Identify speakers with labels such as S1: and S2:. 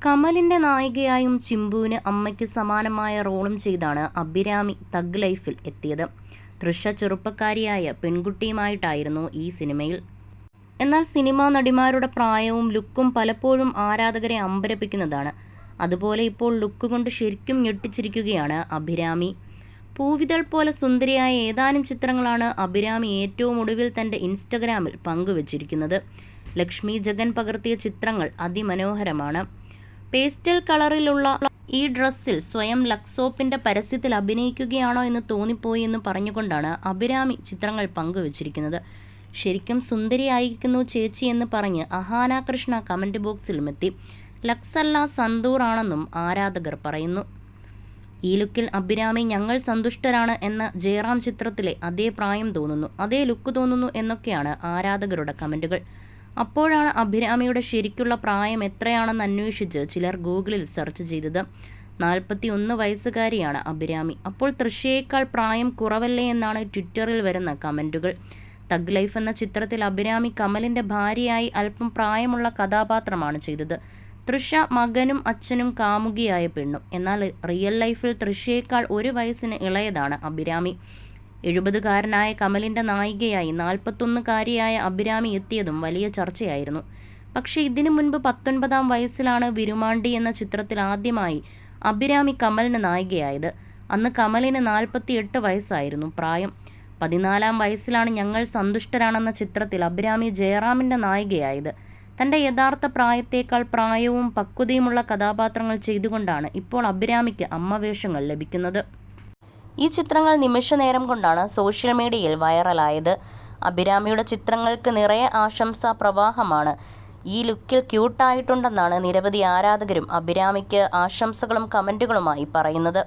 S1: കമലിന്റെ നായികയായും ചിമ്പുവിന് അമ്മയ്ക്ക് സമാനമായ റോളും ചെയ്താണ് അഭിരാമി തഗ് ലൈഫിൽ എത്തിയത്. തൃഷ ചെറുപ്പക്കാരിയായ പെൺകുട്ടിയുമായിട്ടായിരുന്നു ഈ സിനിമയിൽ. എന്നാൽ സിനിമാ നടിമാരുടെ പ്രായവും ലുക്കും പലപ്പോഴും ആരാധകരെ അമ്പരപ്പിക്കുന്നതാണ്. അതുപോലെ ഇപ്പോൾ ലുക്ക് കൊണ്ട് ശരിക്കും ഞെട്ടിച്ചിരിക്കുകയാണ് അഭിരാമി. പൂവിതൾ പോലെ സുന്ദരിയായ ഏതാനും ചിത്രങ്ങളാണ് അഭിരാമി ഏറ്റവും ഒടുവിൽ തൻ്റെ ഇൻസ്റ്റഗ്രാമിൽ പങ്കുവച്ചിരിക്കുന്നത്. ലക്ഷ്മി ജഗൻ പകർത്തിയ ചിത്രങ്ങൾ അതിമനോഹരമാണ്. പേസ്റ്റൽ കളറിലുള്ള ഈ ഡ്രസ്സിൽ സ്വയം ലക്സോപ്പിൻ്റെ പരസ്യത്തിൽ അഭിനയിക്കുകയാണോ എന്ന് തോന്നിപ്പോയി എന്ന് പറഞ്ഞുകൊണ്ടാണ് അഭിരാമി ചിത്രങ്ങൾ പങ്കുവച്ചിരിക്കുന്നത്. ശരിക്കും സുന്ദരിയായിരിക്കുന്നു ചേച്ചി എന്ന് പറഞ്ഞ് അഹാന കൃഷ്ണ കമൻറ്റ് ബോക്സിലുമെത്തി. ലക്സ് അല്ല സന്തൂർ ആണെന്നും ആരാധകർ പറയുന്നു. ഈ ലുക്കിൽ അഭിരാമി ഞങ്ങൾ സന്തുഷ്ടരാണ് എന്ന ജയറാം ചിത്രത്തിലെ അതേ പ്രായം തോന്നുന്നു, അതേ ലുക്ക് തോന്നുന്നു എന്നൊക്കെയാണ് ആരാധകരുടെ കമൻറ്റുകൾ. അപ്പോഴാണ് അഭിരാമിയുടെ ശരിക്കുള്ള പ്രായം എത്രയാണെന്ന് അന്വേഷിച്ച് ചിലർ ഗൂഗിളിൽ സെർച്ച് ചെയ്തത്. 41 വയസ്സുകാരിയാണ് അഭിരാമി. അപ്പോൾ തൃഷയേക്കാൾ പ്രായം കുറവല്ലേ എന്നാണ് ട്വിറ്ററിൽ വരുന്ന കമൻറ്റുകൾ. തഗ് ലൈഫ് എന്ന ചിത്രത്തിൽ അഭിരാമി കമലിൻ്റെ ഭാര്യയായി അല്പം പ്രായമുള്ള കഥാപാത്രമാണ് ചെയ്തത്. തൃഷ മകനും അച്ഛനും കാമുകിയായ പെണ്ണും. എന്നാൽ റിയൽ ലൈഫിൽ തൃഷയേക്കാൾ 1 വയസ്സിന് ഇളയതാണ് അഭിരാമി. 70കാരനായ കമലിൻ്റെ നായികയായി 41കാരിയായ അഭിരാമി എത്തിയതും വലിയ ചർച്ചയായിരുന്നു. പക്ഷേ ഇതിനു മുൻപ് 19-ാം വയസ്സിലാണ് വിരുമാണ്ടി എന്ന ചിത്രത്തിൽ ആദ്യമായി അഭിരാമി കമലിന് നായികയായത്. അന്ന് കമലിന് 48 വയസ്സായിരുന്നു പ്രായം. 14-ാം വയസ്സിലാണ് ഞങ്ങൾ സന്തുഷ്ടരാണെന്ന ചിത്രത്തിൽ അഭിരാമി ജയറാമിൻ്റെ നായികയായത്. തൻ്റെ യഥാർത്ഥ പ്രായത്തേക്കാൾ പ്രായവും പക്വതയുമുള്ള കഥാപാത്രങ്ങൾ ചെയ്തുകൊണ്ടാണ് ഇപ്പോൾ അഭിരാമിക്ക് അമ്മവേഷങ്ങൾ ലഭിക്കുന്നത്. ഈ ചിത്രങ്ങൾ നിമിഷ നേരം കൊണ്ടാണ് സോഷ്യൽ മീഡിയയിൽ വൈറലായത്. അഭിരാമിയുടെ ചിത്രങ്ങൾക്ക് നിറയെ ആശംസാ പ്രവാഹമാണ്. ഈ ലുക്കിൽ ക്യൂട്ടായിട്ടുണ്ടെന്നാണ് നിരവധി ആരാധകരും അഭിരാമിക്ക് ആശംസകളും കമൻറ്റുകളുമായി പറയുന്നത്.